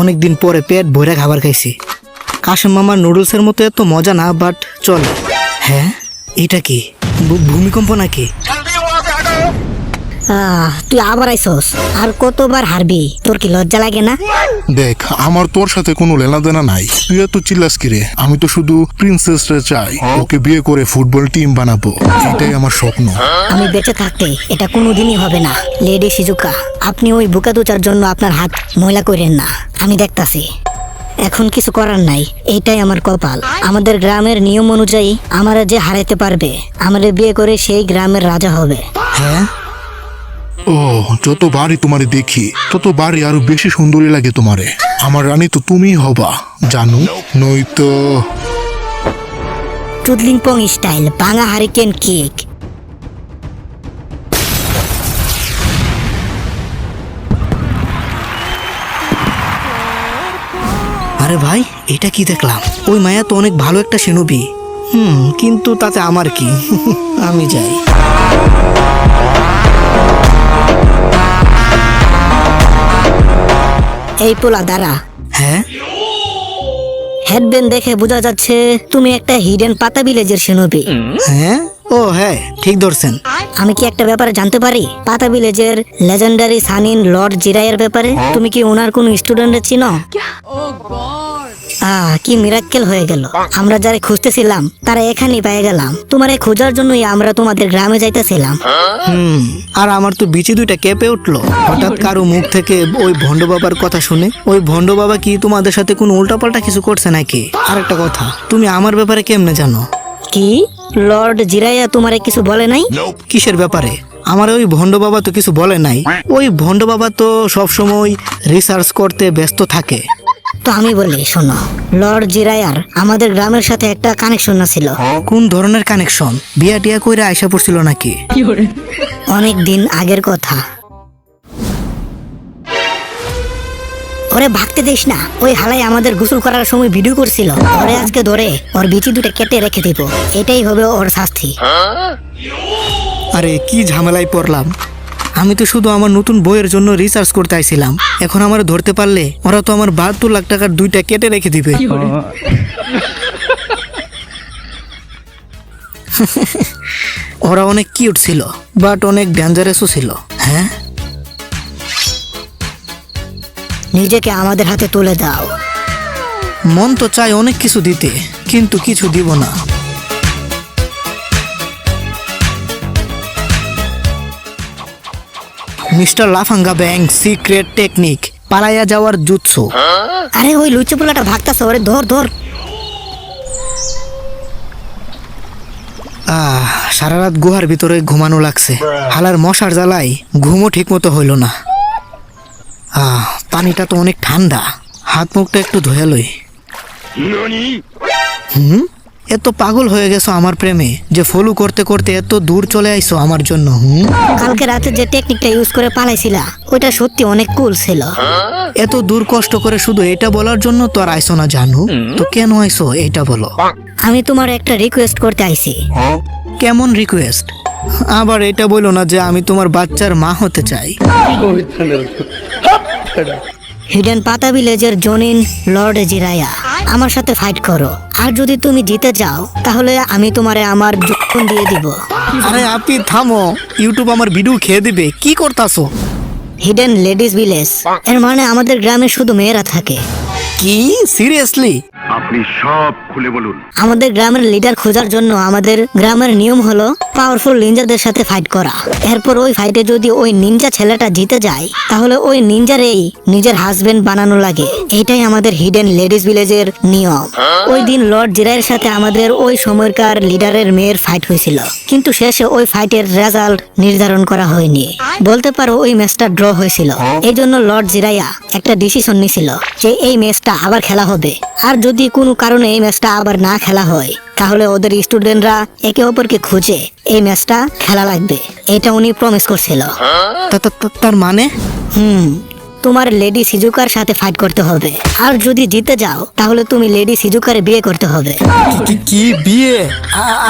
অনেকদিন পরে পেট ভরে খাবার খাইছি। কাশেম মামার নুডলসের মতো এত মজা না, বাট চলে। হ্যাঁ, এটা কি ভূমিকম্প নাকি? তুই আবার আইসস, আর কতবার হারবি? তোর কি লজ্জা লাগে না? দেখ, আমার তোর সাথে কোনো লেনাদেনা নাই। তুই এত চিল্লাস কিরে? আমি তো শুধু প্রিন্সেসরে চাই, ওকে বিয়ে করে ফুটবল টিম বানাবো, এটাই আমার স্বপ্ন। আমি বেঁচে থাকতে এটা কোনোদিনই হবে না। লেডি শিজুকা, আপনি ওই বুকা দুচার জন্য আপনার হাত ময়লা করেন না। আমি দেখতাছি, এখন কিছু করার নাই, এইটাই আমার কপাল। আমাদের গ্রামের নিয়ম অনুযায়ী আমারা যে হারাইতে পারবে, আমাদের বিয়ে করে সেই গ্রামের রাজা হবে। হ্যাঁ, ও, যতবারই তোমারে দেখি ততবারই আরো বেশি সুন্দরী লাগে তোমারে। আমার রানী তো তুমিই হবা, জানো? নয়তো টুদলিং পং স্টাইল ভাঙা হারিকেন কিক। আরে ভাই, এটা কি দেখলাম? ওই মায়া তো অনেক ভালো একটা সিনুবি। কিন্তু তাতে আমার কি? আমি যাই। এই পোলা দাঁড়া। হ্যাঁ, হেডব্যান্ড দেখে বোঝা যাচ্ছে তুমি একটা হিডেন পাতা ভিলেজের সিনুবি। হ্যাঁ, ও হ্যাঁ, ঠিক ধরছেন। আমি কি একটা ব্যাপারে জানতে পারি? পাতা ভিলেজের লেজেন্ডারি সানিন লর্ড জিরাইয়ের ব্যাপারে? তুমি কি ওনার কোন স্টুডেন্টের চিনো? কি মিরাক্কেল হয়ে গেল। আমরা যারা খুঁজতেছিলাম তারা এখানেই পেয়ে গেলাম। তোমার এই খোঁজার জন্যই আমরা তোমাদের গ্রামে যাইতেছিলাম। আর আমার তো বিচি দুইটা কেঁপে উঠলো হঠাৎ কারো মুখ থেকে ওই ভণ্ড বাবার কথা শুনে। ওই ভণ্ড বাবা কি তোমাদের সাথে কোনো উল্টাপাল্টা কিছু করছে নাকি? আর একটা কথা, তুমি আমার ব্যাপারে কেমনে জানো? কি লর্ড জিরাইয়া তোমারে কিছু বলে নাই? কিসের ব্যাপারে? আমার ওই ভণ্ড বাবা তো কিছু বলে নাই। ওই ভণ্ড বাবা তো সবসময় রিসার্চ করতে ব্যস্ত থাকে। তো আমি বলি, শোনো, লর্ড জিরায়ার আমাদের গ্রামের সাথে একটা কানেকশন ছিল। কোন ধরনের কানেকশন? বিয়া টিয়া কইরা আয়সা পড়ছিল নাকি? অনেক দিন আগের কথা। ওরে ভাগতে দিস না, ওই হালাই আমাদের গোসল করার সময় ভিডিও করছিল। ওরে আজকে ধরে ওর বিচি দুটো কেটে রেখে দিব, এটাই হবে ওর শাস্তি। আরে কি ঝামেলায় পড়লাম। আমি তো শুধু আমার নতুন বইয়ের জন্য রিসার্চ করতে আইছিলাম। এখন আমার ধরতে পারলে ওরা তো আমার 72 লাখ টাকার দুইটা কেটে রেখে দিবে। ওরা অনেক কিউট ছিল, বাট অনেক ডেঞ্জারাসও ছিল। হ্যাঁ, নিজেকে আমাদের হাতে তুলে দাও। মন তো চাই অনেক কিছু দিতে, কিন্তু কিছু দিব না। মিস্টার লাফাঙ্গা ব্যাং সিক্রেট টেকনিক, পালাইয়া যাওয়ার জুৎসু। আরে ওই লুচি পোলাটা ভাগতাছে, ওরে ধর ধর। সারা রাত গুহার ভিতরে ঘুমানো লাগছে। হালার মশার জ্বালাই ঘুমও ঠিক মতো হইল না। পানিটা তো অনেক ঠান্ডা, হাত মুখটা একটু ধুয়ে লই। এত পাগল হয়ে গেছো আমার প্রেমে যে ফলো করতে করতে এত দূর চলে আইছো আমার জন্য। কালকে রাতে যে টেকনিকটা ইউজ করে পালাইছিলা, ওইটা সত্যি অনেক কুল ছিল। এত দূর কষ্ট করে শুধু এটা বলার জন্য তো আর আইসো না জানু? তো কেন আইসো এটা বলো। আমি তোমার একটা রিকোয়েস্ট করতে আইছি। কেমন রিকোয়েস্ট? আবার এটা বলো না যে আমি তোমার বাচ্চার মা হতে চাই। হিডেন পাতা ভিলেজের জনিন লর্ড জিরায়া, আমার সাথে ফাইট করো। আর যদি তুমি জিতে যাও তাহলে আমি তোমারে আমার জীবন দিয়ে দিব। আরে আপনি থামো, ইউটিউব আমার ভিডিও খেয়ে দিবে। কি করতাছো? হিডেন লেডিস ভিলেজ এর মানে আমাদের গ্রামে শুধু মেয়েরা থাকে। কি সিরিয়াসলি? আপনি সব খুলে বলুন। আমাদের গ্রামের লিডার খোঁজার জন্য আমাদের গ্রামের নিয়ম হলো পাওয়ারফুল নিনজাদের সাথে ফাইট করা। এরপর ওই ফাইটে যদি ওই নিনজা ছেলেটা জিতে যায় তাহলে ওই নিনজারেই নিজের হাজবেন্ড বানানো লাগে। এটাই আমাদের হিডেন লেডিস ভিলেজের নিয়ম। ওই দিন লর্ড জিরায়ের সাথে আমাদের ওই সময়কার লিডারের মেয়ের ফাইট হয়েছিল, কিন্তু শেষে ওই ফাইটের রেজাল্ট নির্ধারণ করা হয়নি। বলতে পারো ওই ম্যাচটা ড্র হয়েছিল। এই জন্য লর্ড জিরাইয়া একটা ডিসিশন নিয়েছিল যে এই ম্যাচটা আবার খেলা হবে। আর যদি কোনো কারণে এই ম্যাচটা আবার না খেলা হয় তাহলে ওদের স্টুডেন্টরা একে অপরকে খুঁজে এই ম্যাচটা খেলা লাগবে। এটা উনি প্রমিস করছিল। তার মানে? তোমার লেডি সিজুকার সাথে ফাইট করতে হবে। আর যদি জিতে যাও তাহলে তুমি লেডি সিজুকারে বিয়ে করতে হবে। কি বিয়ে?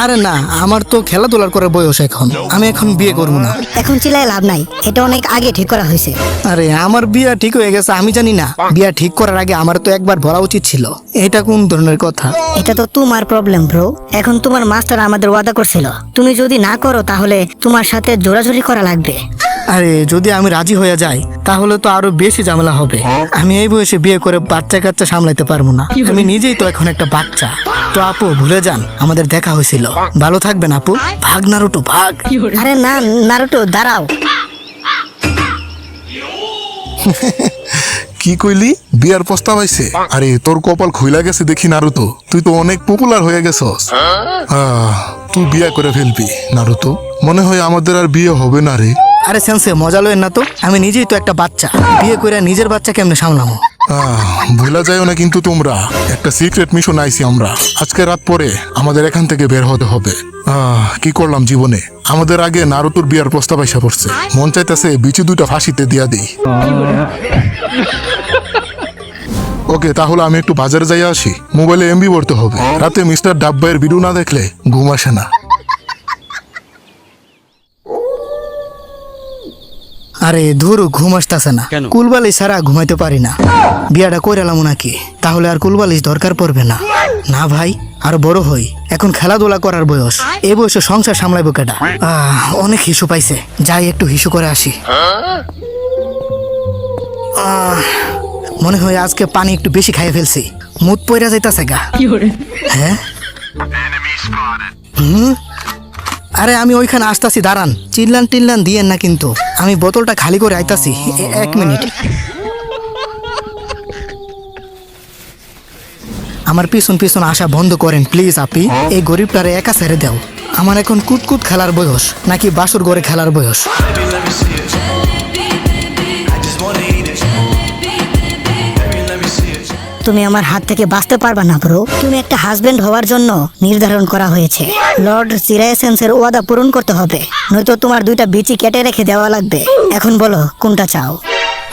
আরে না, আমার তো খেলাধুলার করার বয়স এখন, আমি এখন বিয়ে করবো না। এখন চিল্লায় লাভ নাই, এটা অনেক আগে ঠিক করা হয়েছে। আরে আমার বিয়া ঠিক হয়ে গেছে, আমি জানি না? বিয়া ঠিক করার আগে আমার তো একবার বলা উচিত ছিল। এটা কোন ধরনের কথা? এটা তো তোমার প্রবলেম ব্রো। এখন তোমার মাস্টার আমাদের ওয়াদা করছিল, তুমি যদি না করো তাহলে তোমার সাথে জোরাজোরি করা লাগবে। আরে যদি আমি রাজি হয়ে যাই তাহলে তো আরো বেশি ঝামেলা হবে। আমি এই বয়সে বিয়ে করে বাচ্চা কাচ্চা সামলাইতে পারবো না। আমি নিজেই তো এখন একটা বাচ্চা। তো আপু ভুলে যান, আমাদের দেখা হয়েছিল। ভালো থাকবেন আপু। ভাগ নারুটো ভাগ। আরে না নারুটো দাঁড়াও। কি কইলি? বিয়ার প্রস্তাব আইছে? আরে তোর কপাল খুইলা গেছে দেখি নারুতো, তুই তো অনেক পপুলার হয়ে গেছস। তুই বিয়া করে ফেলবি নারুতো। মনে হয় আমাদের আর বিয়ে হবে না রে। আরে সেন্সে মজা লয়েন না তো, আমি নিজেই তো একটা বাচ্চা। বিয়ে করে নিজের বাচ্চা কেমনে সামলামো? ভুলা যায়ও না কিন্তু তোমরা, একটা সিক্রেট মিশন আইছি আমরা। আজকে রাত পরে আমাদের এখান থেকে বের হতে হবে। কি করলাম জীবনে? আমাদের আগে নারুতোর বিয়ার প্রস্তাব আইসা পড়ছে। মন চাইতেছে বিচি দুইটা ফাঁসিতে দিয়া দেই। ওকে, তাহলে আমি একটু বাজারে যাই আসি। মোবাইলে এমবি ভরতে হবে। রাতে মিস্টার ডাব্বাইয়ের ভিডিও না দেখলে ঘুম আসে না। আরে ধুরু, ঘুম আসতেছে না। কুলবালিশ ছাড়া ঘুমাইতে পারি না। বিয়াটা কইরালাম নাকি, তাহলে আর কুলবালিশ দরকার পড়বে না। না ভাই, আর বড় হই, এখন খেলাধুলা করার বয়স। এই বয়সে সংসার সামলাইবো কেডা? অনেক হিসু পাইছে, যাই একটু হিসু করে আসি। মনে হয় আজকে পানি একটু বেশি খাইয়ে ফেলছি, মুত পইরা যাইতাছে গা। হ্যাঁ, আরে আমি ওইখানে আসতাছি, দাঁড়ান। চিল্লান টিল্লান দিয়েন না কিন্তু, আমি বোতলটা খালি করে আইতাছি। 1 মিনিট। আমার পিছন পিছন আসা বন্ধ করেন প্লিজ আপি। এই গরিবটারে একা ছেড়ে দাও। আমার এখন কুতকুত খেলার বয়স নাকি বাসুর ঘরে খেলার বয়স? তুমি আমার হাত থেকে বাঁচতে পারবা না ব্রো। তুমি একটা হাজবেন্ড হওয়ার জন্য নির্ধারণ করা হয়েছে। লর্ড সিরাইসেন্সের ওয়াদা পূরণ করতে হবে, নয়তো তোমার দুইটা বিচি কেটে রেখে দেওয়া লাগবে। এখন বলো কোনটা চাও?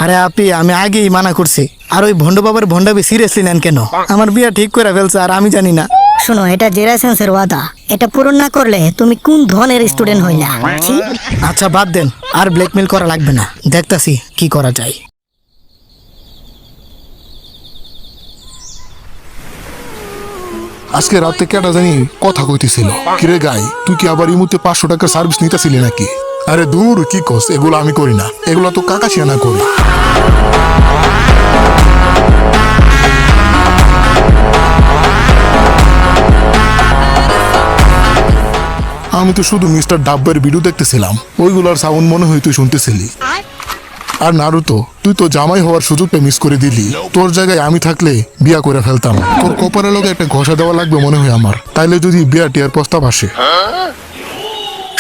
আরে আপি, আমি আগেই মানা করছি। আর ওই ভন্ড বাবার ভন্ডাবি সিরিয়াসলি নেন কেন? আমার বিয়া ঠিক করে ফেলছে আর আমি জানি না। শোনো, এটা জেরাইসেন্সের ওয়াদা, এটা পূরণ না করলে তুমি কোন ধরনের স্টুডেন্ট হইলা? ছি। আচ্ছা বাদ দেন, আর ব্ল্যাকমেল করা লাগবে না। দেখতাছি কি করা যায়। আজকে রাতে কেটা জানি কথা কইতেছিল। কিরে গাই, তুই কি আবার এই মুহূর্তে 500 টাকার সার্ভিস নিতেছিলি নাকি? আরে দূর, কি কস? এগুলো আমি করি না, এগুলো তো কাকা শিয়ানা করি। আমি তো শুধু মিস্টার ডাব্বার ভিডিও দেখতেছিলাম, ওইগুলার সাউন্ড মনে হয় তুই শুনতেছিলি। আর নারুতো, তুই তো জামাই হওয়ার সুযোগটা মিস করে দিলি। তোর জায়গায় আমি থাকলে বিয়া করে ফেলতাম। তোর কপারের লগে একটা ঘষা দেওয়া লাগবে মনে হয় আমার, তাইলে যদি বিয়া টিয়ার প্রস্তাব আসে।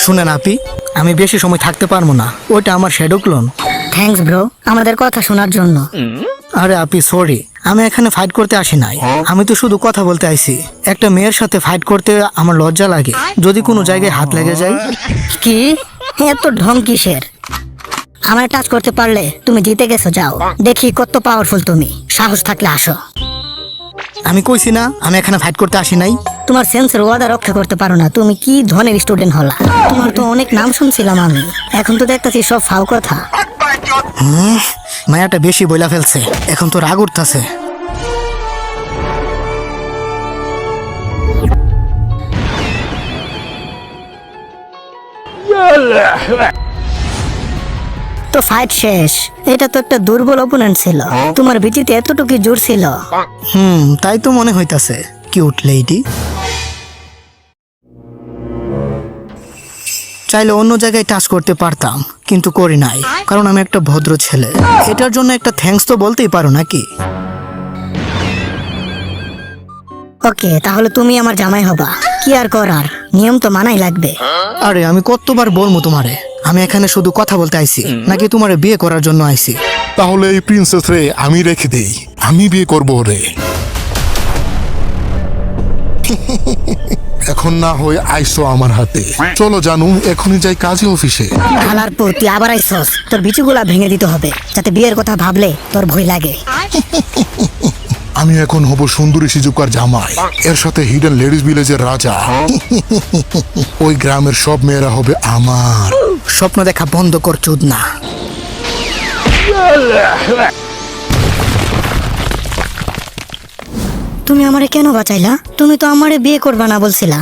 শুনেন আপি, আমি বেশি সময় থাকতে পারবো না। ওইটা আমার শ্যাডো ক্লোন। থ্যাঙ্কস ব্রো, আমাদের কথা শোনার জন্য। আরে আপি সরি, আমি এখানে ফাইট করতে আসি নাই। আমি তো শুধু কথা বলতে আইছি। একটা মেয়ের সাথে ফাইট করতে আমার লজ্জা লাগে, যদি কোনো জায়গায় হাত লেগে যায়। কি এত ঢং কিসের? আমার টাচ করতে পারলে তুমি জিতে গেছো। যাও, দেখি কত পাওয়ারফুল তুমি। সাহস থাকলে আসো। আমি কইছি না আমি এখানে ফাইট করতে আসি নাই। তোমার সেন্সের ওয়াদা রক্ষা করতে পারো না, তুমি কি ধরনের স্টুডেন্ট হলা? তোমার তো অনেক নাম শুনছিলাম আমি, এখন তো দেখতেছি সব ফাও কথা। মায়াটা বেশি বইলা ফেলছে, এখন তো রাগ উঠতাছে। তো ফাইট শেষ। এটা তো একটা দুর্বল অপোনেন্ট ছিল, তোমার বিচিতে এতটুকু জোর ছিল। তাই তো মনে হইতাছে। Cute lady. চাইলে অন্য জায়গায় টাচ করতে পারতাম, কিন্তু করি নাই, কারণ আমি একটা ভদ্র ছেলে। এটার জন্য একটা থ্যাঙ্কস তো বলতেই পারো নাকি? ওকে, তাহলে তুমি আমার জামাই হবা। কি আর করার, নিয়ম তো মানাই লাগবে। আরে আমি কতবার বলবো তোমারে, আমি এখানে শুধু কথা বলতে আইছি নাকি তোমারে বিয়ে করার জন্য আইছি? তাহলে এই প্রিন্সেস রে আমি রেখে দেই, আমি বিয়ে করবো রে। এখন না হয়ে আইসো আমার হাতে। চলো জানু, এখনই যাই কাজী অফিসে। হালারপুর, তুই আবার আইসস। তোর বিচুগুলা ভেঙে দিতে হবে, যাতে বিয়ের কথা ভাবলে তোর ভয় লাগে। আমি এখন হব সুন্দরী সিজুকার জামাই, এর সাথে হিডেন লেডিস ভিলেজের রাজা। ওই গ্রামের সব মেয়েরা হবে আমার। স্বপ্ন দেখা বন্ধ কর চোদনা। তুমি আমারে কেন বাঁচাইলা? তুমি তো আমারে বিয়ে করবা না বলছিলা।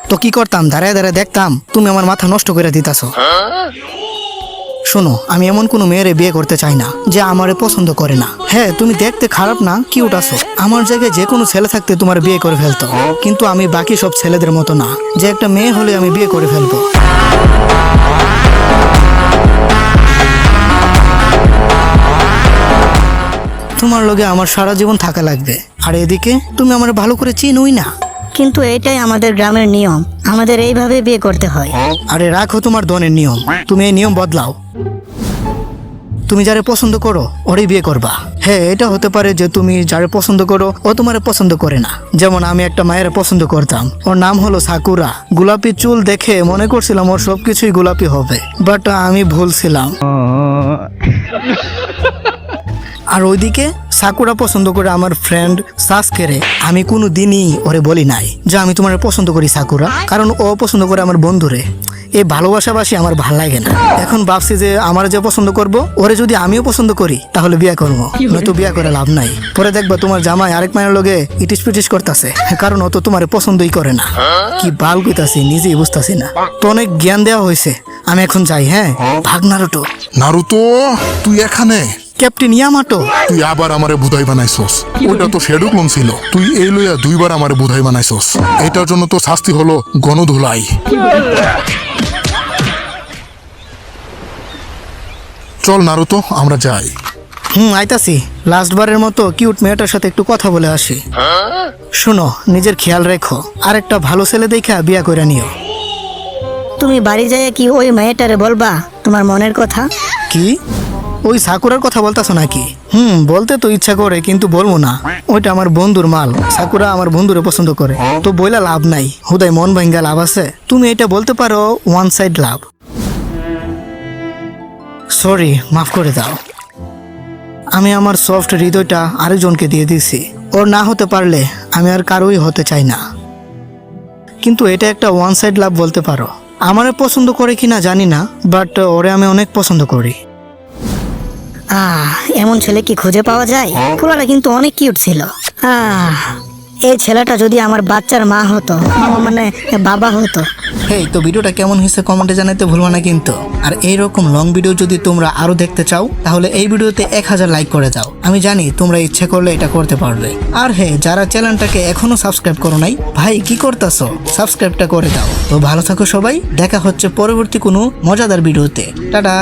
তো কি করতাম, দাঁড়ায় দাঁড়ায় দেখতাম তুমি আমার মাথা নষ্ট করে দিতাছ। শোনো, আমি এমন কোনো মেয়েরে বিয়ে করতে চাই না যে আমারে পছন্দ করে না। হ্যাঁ, তুমি দেখতে খারাপ না, কিউট আছো। আমার জায়গায় যে কোনো ছেলে থাকতে তোমার বিয়ে করে ফেলতো, কিন্তু আমি বাকি সব ছেলেদের মতো না যে একটা মেয়ে হলে আমি বিয়ে করে ফেলবো। তোমার লগে আমার সারা জীবন থাকা লাগবে, আর এদিকে তুমি আমার ভালো করে চিনোই না। কিন্তু এটাই আমাদের গ্রামের নিয়ম, আমাদের এইভাবে বিয়ে করতে হয়। আরে রাখো তোমার দনের নিয়ম, তুমি এই নিয়ম বদলাও। তুমি যারে পছন্দ করো ওরই বিয়ে করবা। হ্যাঁ, এটা হতে পারে যে তুমি যারে পছন্দ করো ও তোমারে পছন্দ করে না। যেমন আমি একটা মায়ের পছন্দ করতাম, ওর নাম হলো সাকুরা। গোলাপি চুল দেখে মনে করছিলাম ওর সবকিছুই গোলাপি হবে, বাট আমি ভুল ছিলাম। আর ওইদিকে সাকুরা পছন্দ করে আমার ফ্রেন্ড সাসকেরে। আমি কোনো দিনই ওরে বলি নাই যে আমি তোমার পছন্দ করি সাকুরা, কারণ ও পছন্দ করে আমার বন্ধুরে। এই ভালোবাসাবাসি আমার ভাল লাগে না। এখন ভাবছি যে আমার যে পছন্দ করব ওরে যদি আমিও পছন্দ করি তাহলে বিয়ে করবো, নয়তো বিয়ে করে লাভ নাই। পরে দেখবা তোমার জামাই আরেক মায়ের লগে ইটিস পিটিস করতেছে, কারণ ও তো তোমার পছন্দই করে না। কি বাল কইতাছি নিজেই বুঝতাছি না। তো অনেক জ্ঞান দেওয়া হয়েছে, আমি এখন যাই। হ্যাঁ, ভাগ নারুটো। নারুতো, তুই এখানে? ক্যাপ্টেন ইয়ামাটো। তুই আবার আমারে বুধাই বানাইছস। ওইটা তো শেডো ক্লোন ছিল, তুই এই লইয়া দুইবার আমারে বুধাই বানাইছস। এটার জন্য তো শাস্তি হলো গণধুলাই। চল নারুতো, আমরা যাই। আইতাছি। লাস্ট বারের মতো কিউট মেয়েটার সাথে একটু কথা বলে আসি। শোনো, নিজের খেয়াল রেখো, আর একটা ভালো ছেলে দেখা বিয়া করে নিও। তুমি বাড়ি যায় কি ওই মেয়েটারে বলবা তোমার মনের কথা? কি ওই সাকুরার কথা বলতাছো নাকি? বলতে তো ইচ্ছা করে, কিন্তু বলবো না। ওইটা আমার বন্ধুর মাল। সাকুরা আমার বন্ধুরে পছন্দ করে, তো বইলা লাভ নাই। হুদাই মন ভাঙ্গা লাভ আছে? তুমি এটা বলতে পারো ওয়ান সাইড লাভ। সরি, মাফ করে দাও। আমি আমার সফট হৃদয়টা আরেকজনকে দিয়ে দিছি। ওর না হতে পারলে আমি আর কারোই হতে চাই না। কিন্তু এটা একটা ওয়ান সাইড লাভ বলতে পারো। আমারে পছন্দ করে কিনা জানি না, বাট ওরে আমি অনেক পছন্দ করি। এমন ছেলে কি খুঁজে পাওয়া যায়? পোলাটা কিন্তু অনেক কিউট ছিল। এই ছেলেটা যদি আমার বাচ্চার মা হতো, মানে বাবা হতো। হেই, তো ভিডিওটা কেমন হয়েছে কমেন্টে জানাতে ভুলবা না কিন্তু। আর এইরকম লং ভিডিও যদি তোমরা আরো দেখতে চাও তাহলে এই ভিডিওতে 1000 লাইক করে দাও। আমি জানি তোমরা ইচ্ছে করলে এটা করতে পারবে। আর হ্যাঁ, যারা চ্যানেলটাকে এখনো সাবস্ক্রাইব করো নাই, ভাই কি করতেছো? সাবস্ক্রাইবটা করে দাও। তো ভালো থাকো সবাই, দেখা হচ্ছে পরবর্তী কোনো মজাদার ভিডিওতে। টাটা।